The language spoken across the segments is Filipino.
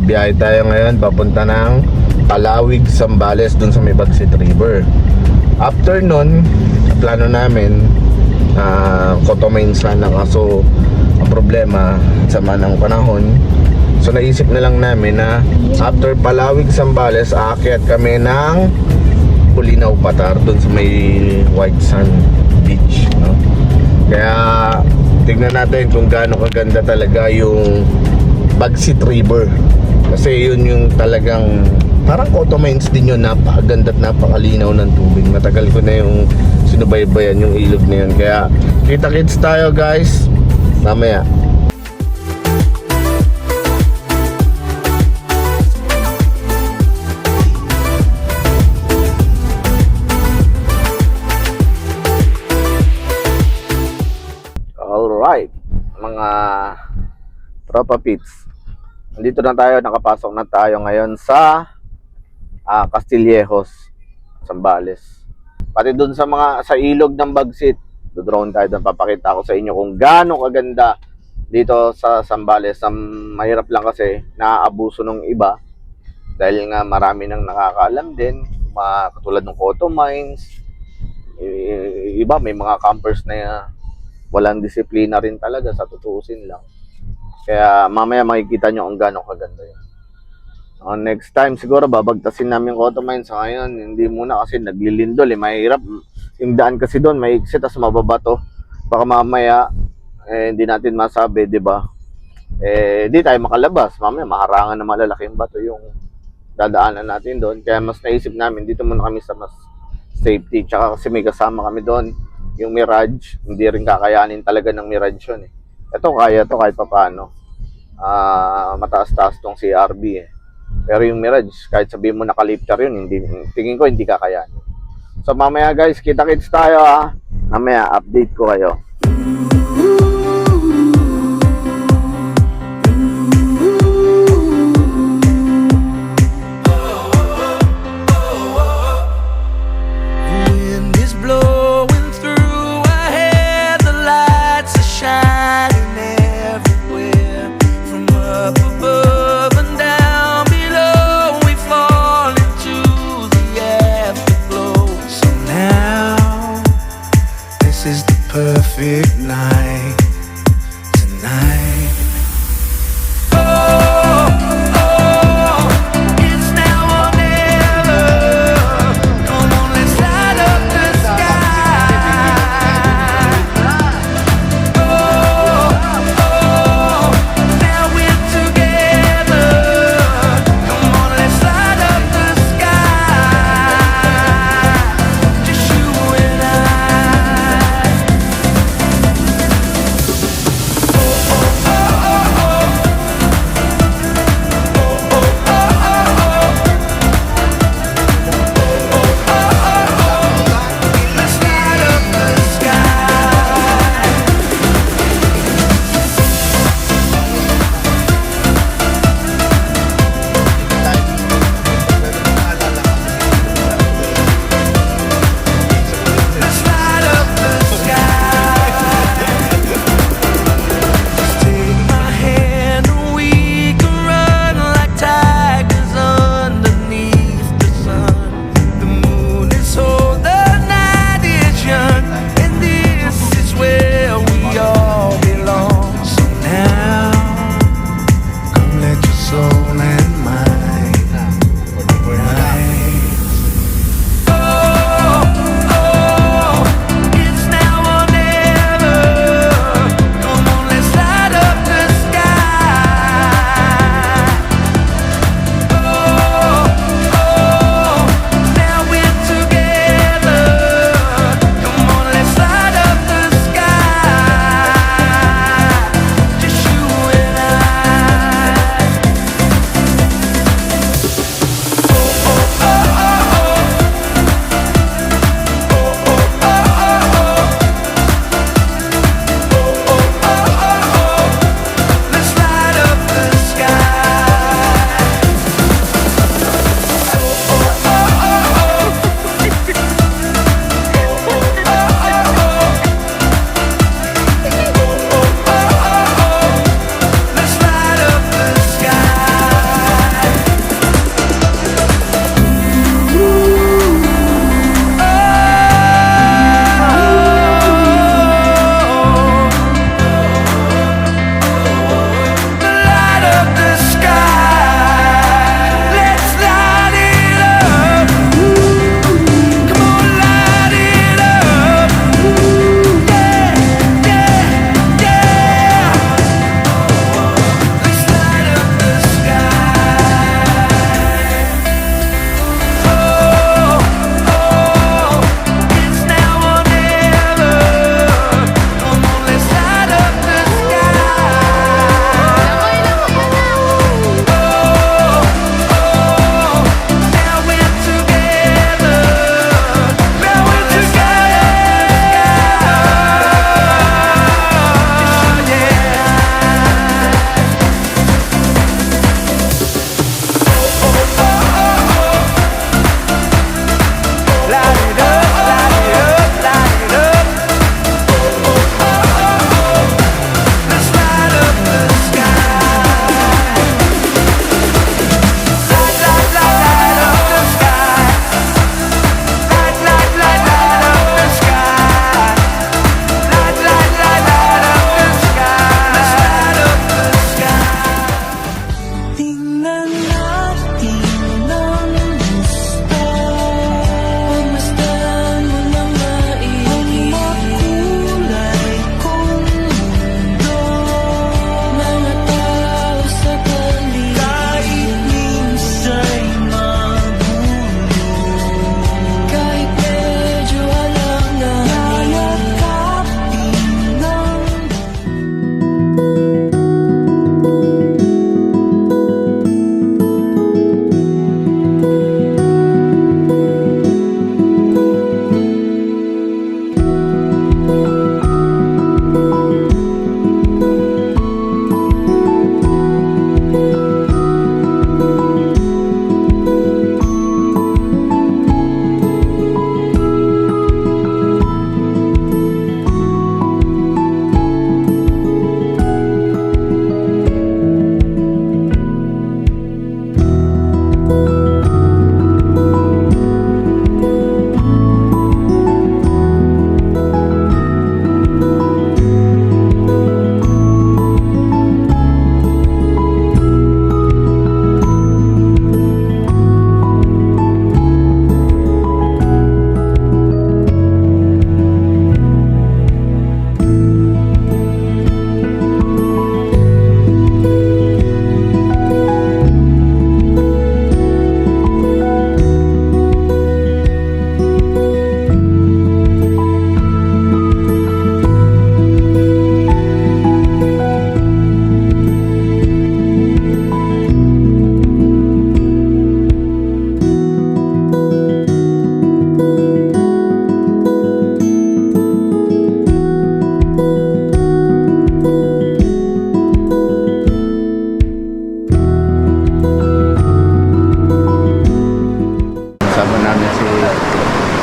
Biyahe tayo ngayon papunta ng Palawig, Zambales, dun sa may Bagsit River. After nun, plano namin Cotomain sana, kaso ang problema, sama ng panahon. So naisip na lang namin na after Palawig, Zambales, aakyat kami ng Bulinaw, Patar, dun sa may White Sand Beach, no? Kaya tignan natin kung gaano kaganda talaga yung Bagsit River. Kasi yun yung talagang parang Cotomains din yun, napakaganda at napakalinaw ng tubig. Matagal ko na yung sinubaybayan yung ilog na yun. Kaya kita-kits tayo guys mamaya. Alright, mga tropa pits, nandito na tayo, nakapasok na tayo ngayon sa Castillejos, Zambales. Pati dun sa ilog ng Bagsit, do-drone tayo doon, papakita ko sa inyo kung gaano kaganda dito sa Zambales. Mahirap lang kasi naaabuso ng iba dahil nga marami nang nakakaalam din, katulad ng Cotomines. Iba may mga campers na walang disiplina rin talaga, sa tutuusin lang. Kaya mamaya makikita nyo kung gaano kaganda yun. Next time siguro babagtasin namin Cotomines. Sa ngayon hindi muna kasi naglilindol mahirap. Yung daan kasi doon maiksi, tas mababato. Baka mamaya hindi natin masabi, di ba? Di tayo makalabas. Mamaya maharangan na malalaking bato yung dadaanan natin doon. Kaya mas naisip namin dito muna kami sa mas safety. Tsaka kasi may kasama kami doon, yung Mirage. Hindi rin kakayanin talaga ng Mirage yun eh. Ito kaya to kahit papaano. Mataas-taas tong CRB eh. Pero yung Mirage, kahit sabihin mo nakalifter yun, tingin ko hindi kakayanin. So mamaya guys, kita-kits tayo ha. Mamaya update ko kayo. Perfect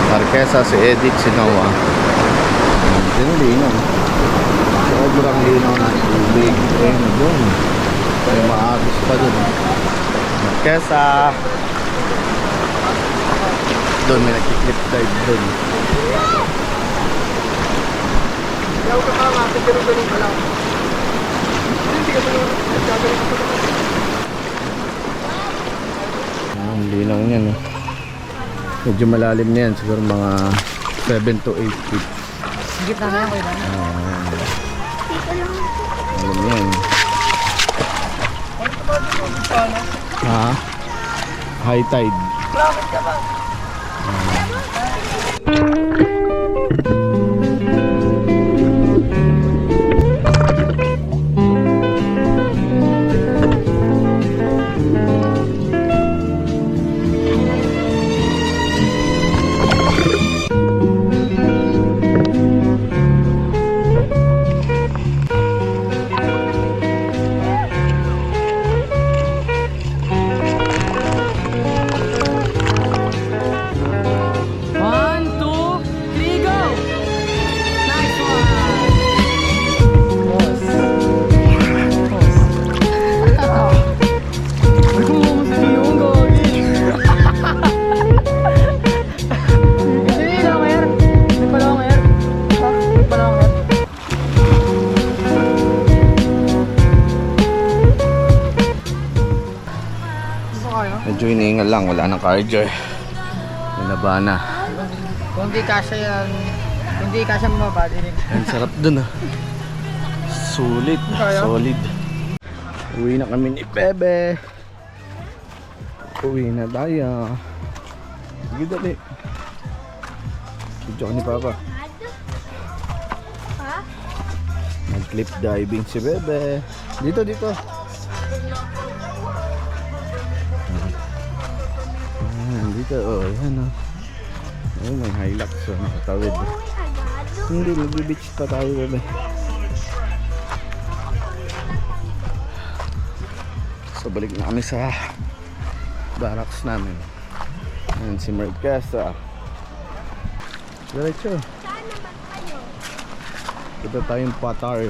Marquesa, si Edith, si Noah. Linaw. Sobrang linaw ng tubig. Ayun doon. May maagos pa doon. Marquesa. Doon may nagki-clip dive doon. Yaw ka mga pagkirong-kirong ka lang. Hindi ka tulungan. Ang linaw niyan. Medyo malalim na yan. Siguro mga 7 to 8 feet. Sigit na yan, kuya. Malalim yan. Ha? High tide. Bakit ka ba? Medyo iniingal lang, wala nang cardio eh. Binaba na. Kung di kasya yan, kung di kasya mababa din. Ang sarap dun ah. Sulit, solid. Uwi na kami ni Bebe. Uwi na tayo. Sige dali. Video ka ni Papa. Nag-clip diving si Bebe. Dito, dito. Dito, oh, yan oh. Oh, may hilux so nakatawid. Hindi, mag-beach pa tayo Bebe. So balik na kami sa barracks namin. Ayan si Marquesa. Diretso. Saan naman kayo? Ito tayong patar.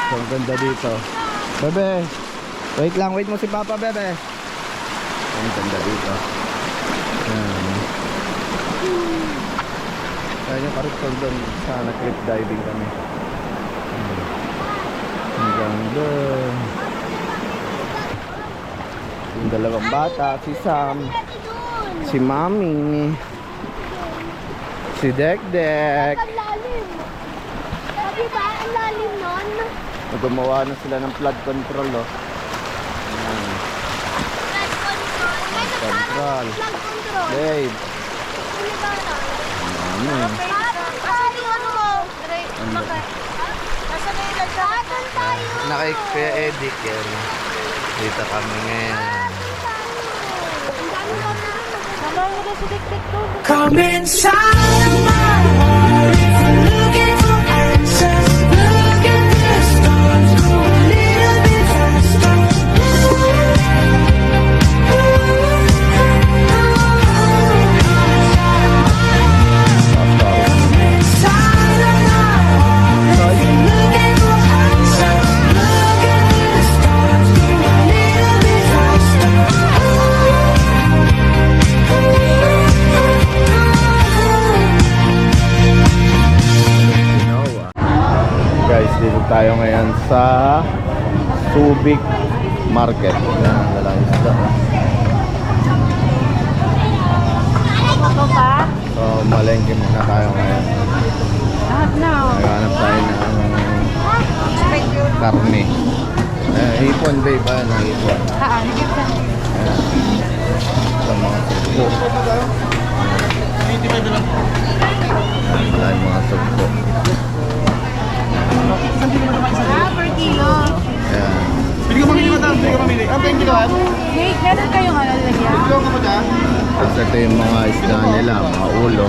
So, ang ganda dito. Bebe, wait lang, wait mo si Papa, Bebe. Ang ganda dito. Yan. Kaya yung karugtong doon sa nag-cliff diving kami. Ang ganda. Yung dalawang bata, si Sam, Pwede dun. si Mami, si Dekdek. Ang lalim. Sabi ba, ang lalim nun? Gumawa na sila ng flood control, oh. Ayan. Flood control. May Control. flood control. Babe. Ano ba na? Ano? Patun tayo. Nasa na yung patun tayo. Naka-Kuya Edik yan. Dito kami ngayon. Ang dami ba na? Sama mo na si Dik-Dik to. Come inside my heart if you're looking for answers. Look at the stars, go a little bit faster. Come inside of my heart if you're looking for answers. Look at the stars, go a little bit faster. Guys, dito tayo ngayon sa Subic Market. Yan, lalang isda. Ito pa? So, malengke muna tayo ngayon. Lahat na. Naghanap tayo ng karne. Hipon, babe. Ano, hipon. Haan? Ayan. Sa mga sugpo. Wala yung mga sugpo. Per kilo. Ayan. Pili ka mamili, madam. Pili ka mamili. Ang 20 kiloan? Wait, meron kayong ano lagyan? Pili ka mo dyan? Tapos ito yung mga isda nila, mga ulo.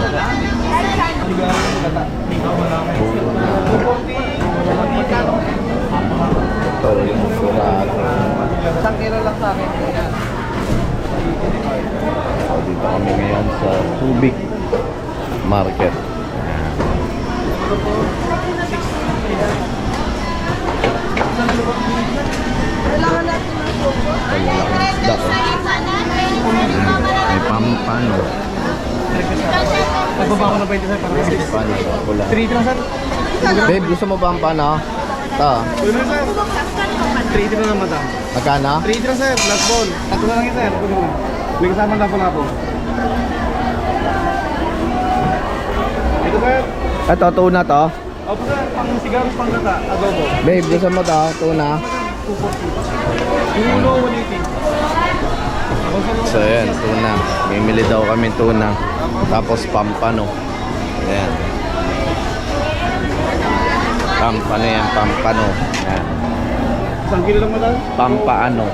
Ito yung surat. Isang kilo lang sa akin. So, dito kami ngayon sa Subic Market. Malalaking isda ko. May pampano. Nagbaba ako ng 20 sir. Para kasi. Pampano. Pula. 3 lang sir. Babe, gusto mo pampano? Ito. Ulo sir. 3 lang madam. Magkano? 3 lang sir. Last ball. Tatlo na lang yun sir. May kasama lapo-lapo. Ito sir. Ito, tuna to. Opo sir. Pang sigaros, pang gata. Adobo. Babe, gusto mo to? Tuna. 240. Yung ulo, 180. So, ayan, tuna. Bimili daw kami tuna. Tapos pampano. Ayan. Pampano yan, pampano. Ayan. Isang kilo lang madam. Pampaano.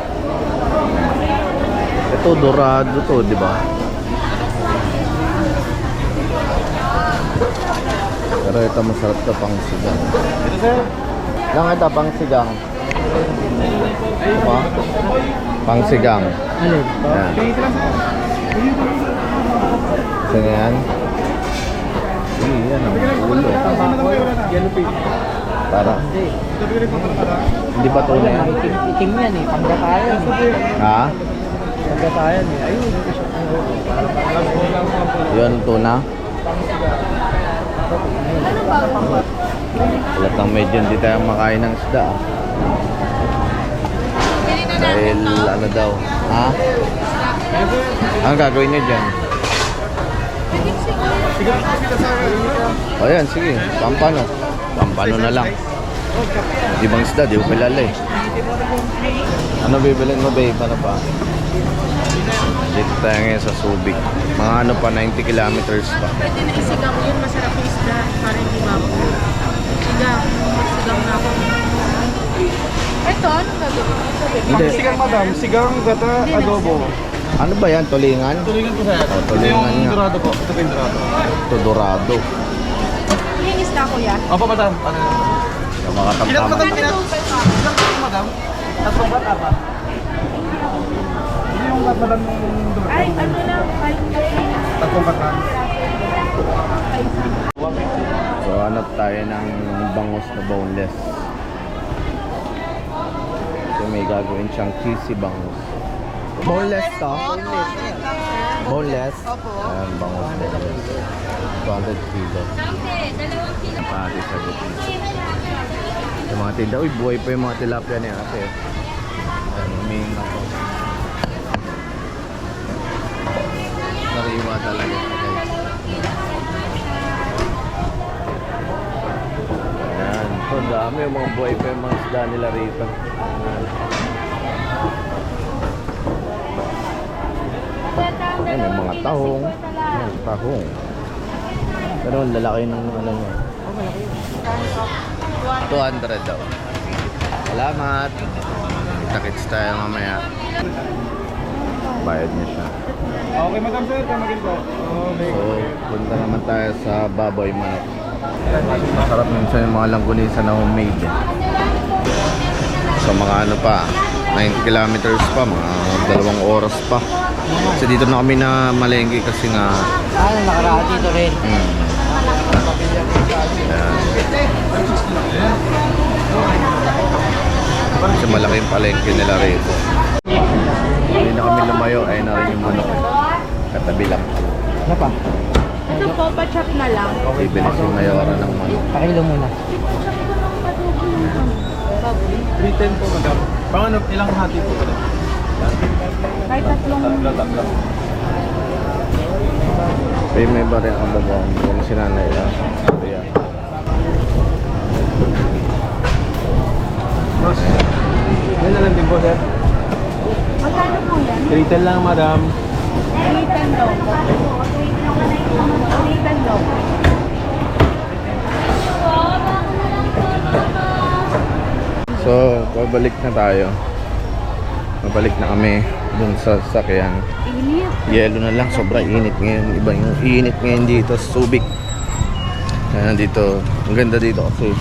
Ito, dorado to, di ba? Pero ito masarap to pang sigang. Ito sir. Lang ito, pang sigang. Diba? Pang sigang. Alin? Ayan. 3 lang sir. So, yan. Yan ang ulo. Yellow pig. Para. Ito bigyan pang gata. Hindi ba tuna yan? Itim yan eh, panggatayan eh. Ha? Panggatayan eh. Ayun, Yun, tuna. Talatang medyo hindi tayo makain ng isda. Dahil ano daw. Ha? Ang gagawin niyo dyan? O yan, sige. Pampano. Pampano na lang. Di bang isda, di ko kilala eh. Ano bibilin mo, babe? Ano pa? Dito tayo ngayon sa Subic. Mga ano pa, 90 kilometers pa. Pwede na isigang yun, masarap yung isda para hindi bago. Sigang, sigang na ako. Ito, anong gagawin? Hindi. Sigang madam. Sigang, gata, adobo. Ano ba yan? Tulingan? Tulingan po sir. Oh, Ito tulingan yung nga. dorado po. Ito po yung dorado. Ito, dorado. Yung isda ko yan. Opo madam. Ano yun? Yung Ilan makatamtama. madam? Ilan po madam? Tatlong bata pa. Yung bata. madam yung dumating? Ay, ano lang, Tatlong katan. So hanap tayo ng bangus na boneless. So may gagawin siyang cheesy bangus. Boneless to? Boneless? Ayan, bangus boneless. 200 kilo. Pati sa gutin. Yung mga tinda, uy, buhay pa yung mga tilapia niya kasi. Ayan, humihinga ako. Nariwa talaga siya, guys. Ayan, so dami yung mga buhay pa yung mga isda nila rito. Ayan, may mga tahong. Ayan, tahong. Pero ang lalaki ng ano niya. 200 daw. Salamat. Kita-kits tayo mamaya. Bayad niya siya. Okay, madam sir. Tamagin po. Okay. So, punta naman tayo sa baboy manok. Masarap minsan yung mga langgunisa na homemade. So, mga ano pa, 90 kilometers pa, mga 2 oras pa. Kasi dito na kami na malengke kasi nga Nakaraan dito rin. kasi malaki yung palengke nila rito. Hindi na kami lumayo, ay na rin yung manok. Katabi lang. Ano pa? Ito po, pa-chop na lang. Bibili si Mayora ng manok. Pakilo muna. 310 po, madam. Pang ano, ilang hati po pala? Kahit tatlong. Tatlo. May ba rin ang babaw? Yung sinanay lang. Ayan. Boss, yan na lang din po, sir. Magkano po yan? 310 lang, madam. 310 daw po. 310 daw po. So, pabalik na tayo. Pabalik na kami dun sa sasakyan. Init. Yelo na lang, sobrang init ngayon. Iba yung init ngayon dito sa Subic. Kaya dito, ang ganda dito kasi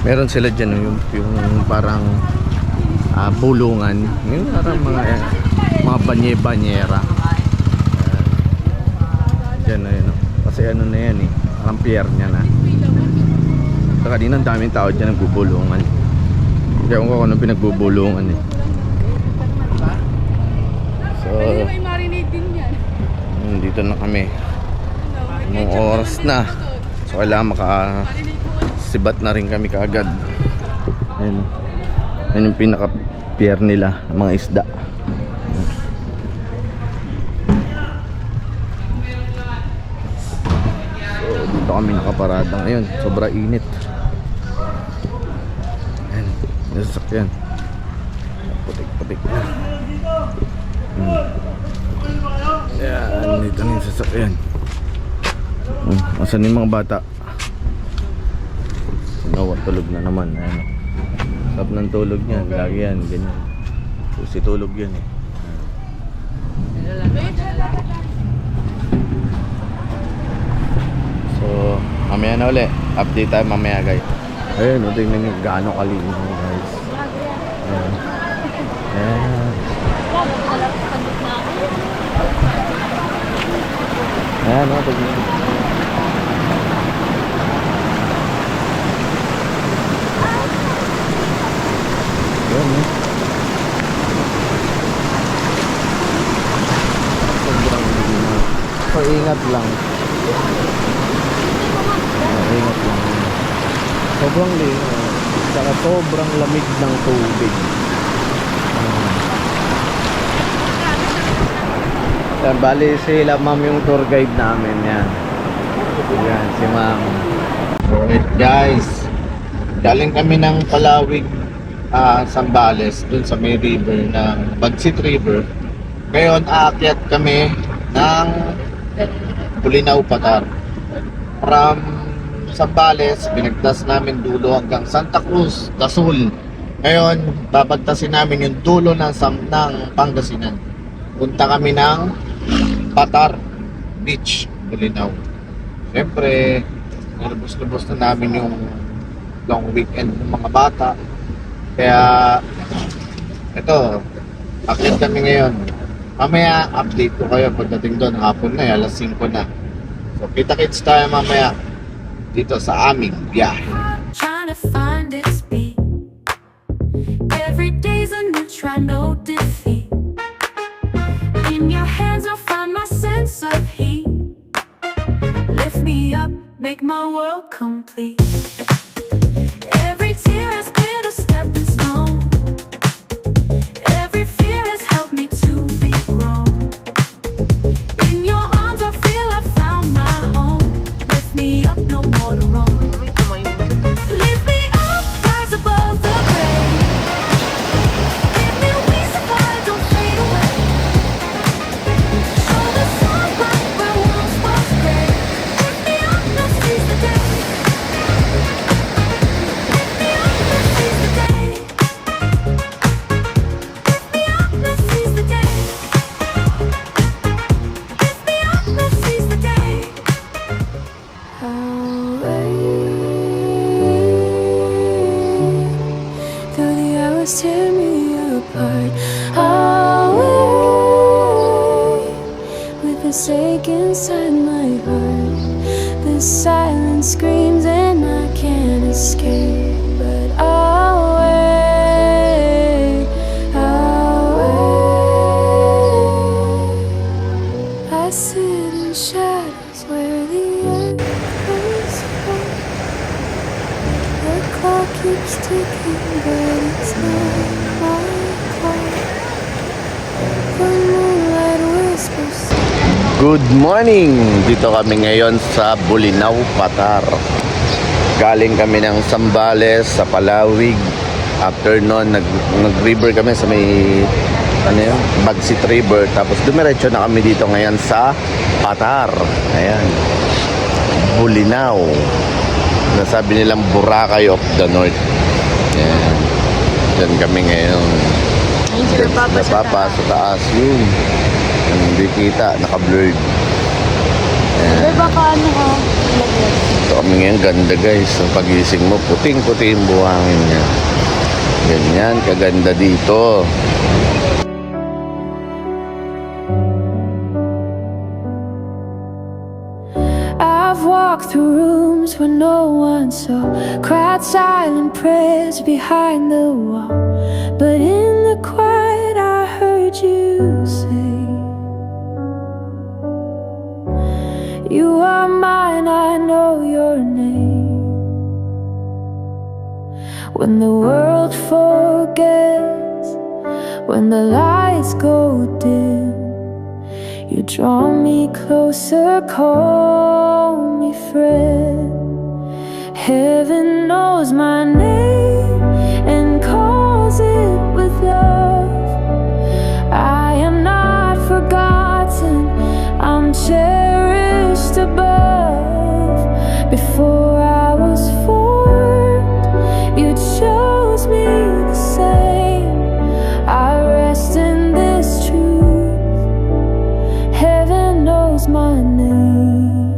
meron sila dyan yung parang bulungan. Yung parang mga banye-banyera. Yan na yun. Kasi ano na yan eh, parang pier niya na. So, kanina ang daming tao dyan nagbubulungan. Kaya kung ano pinagbubulungan eh. So, May marinate din yan. dito na kami. Anong oras na. So kailangan makasibat na rin kami kaagad. Ayun. Ayun yung pinaka-pier nila, mga isda. So dito kami nakaparada ngayon. Sobra init. Ayun. Yung sasakyan. Putik-putik na. Yan, dito na yung sasakyan. Asan yung mga bata? Nawa, tulog na naman. Ayan. Sarap ng tulog niyan. Lagi yan, ganyan. Kasi tulog yan eh. So, mamaya na uli. Update tayo mamaya guys. Ayun, tingnan nyo gaano kalino guys. Ayan. Ayan. Ayan o, tignan nyo. Ayan o. Sobrang liwanag. So, ingat lang. Ingat lang. Sobrang liwanag. Saka sobrang lamig ng tubig. Yan, bali sila ma'am yung tour guide namin yan. Yan, si ma'am. Alright guys, galing kami ng Palawig, Zambales, dun sa may river ng Bagsit River. Ngayon, aakyat kami ng Bulinaw, Patar. From Zambales, binagtas namin dulo hanggang Santa Cruz, Dasul. Ngayon, babagtasin namin yung dulo ng Pangasinan. Punta kami ng Patar Beach, Bulinaw. Siyempre, nilubos-lubos na namin yung long weekend ng mga bata. Kaya, ito, akit kami ngayon. Mamaya, update ko kayo pagdating doon. Hapon na, alas 5 na. So, kita-kits tayo mamaya dito sa aming biyahe. Trying to find its beat. Every day's a new try, no defeat. In your hands I'll find my sense of heat. Lift me up, make my world complete. Every tear has been a stepping stone. Every fear has helped me to be grown. In your arms I feel I found my home. Lift me up, no more to roam. Lift me up, rise above the grave. Give me wings so I don't fade away. Show the sunlight where once was gray. Lift me up, no seize the day. Lift me up, no seize the day. Lift me up, no seize the day. Lift me up, no seize the day. I'll wait. Though the hours tear me apart, I'll wait. With a ache inside my heart, the silence screams and I can't escape. But I'll wait, I'll wait. I sit in shadows where the earth goes cold. The clock keeps ticking, but it's not my clock. The moonlight whispers. Good morning! Dito kami ngayon sa Bulinaw, Patar. Galing kami ng Zambales sa Palawig. After nun, nag-river kami sa may Bagsit River. Tapos dumiretso na kami dito ngayon sa Patar. Ayan. Bulinaw. Nasabi nilang Boracay of the North. Ayan. Diyan kami ngayon. Napapa sa taas yun. Hindi kita, naka-blurred. Pero baka ano ka, laglag. Ito kami ngayon, ganda guys. Ang pagising mo, puting-puti yung buhangin niya. Ganyan, kaganda dito. I've walked through rooms where no one saw, cried silent prayers behind the wall. But in the quiet I heard you say, you are mine, I know your name. When the world forgets, when the lights go dim, you draw me closer, call me friend. Heaven knows my name and calls it with love. I am not forgotten, I'm cherished above. Before I was formed, you chose me the same. I rest in this truth. Heaven knows my name.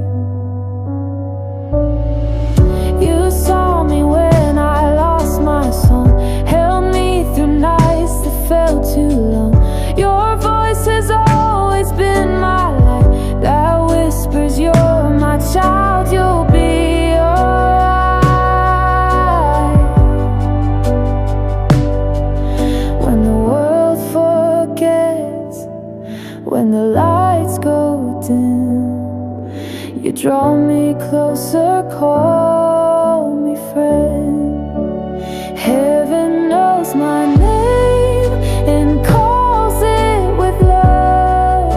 You saw me when I lost my song, held me through nights that felt too long. Your voice has always been my light, that whispers you're my child, you'll be alright. When the world forgets, when the lights go dim, you draw me closer, call me friend. Heaven knows my name and calls it with love.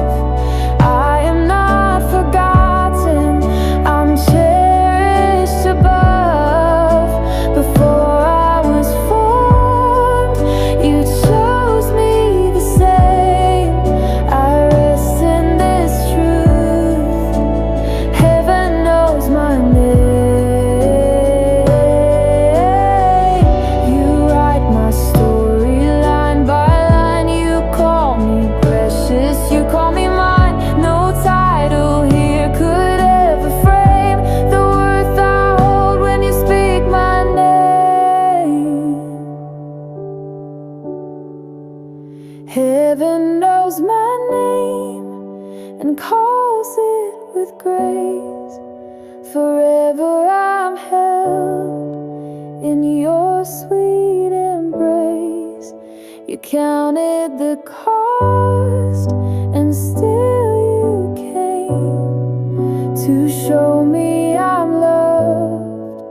I am not forgotten, I'm cherished above. Before I was formed, you chose me the same. I rest in this truth. Heaven knows my name. my name and calls it with grace. Forever I'm held in your sweet embrace. You counted the cost and still you came to show me I'm loved,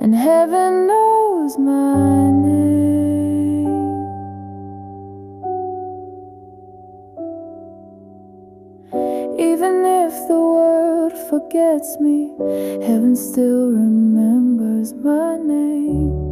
and heaven knows my name. Even if the world forgets me, heaven still remembers my name.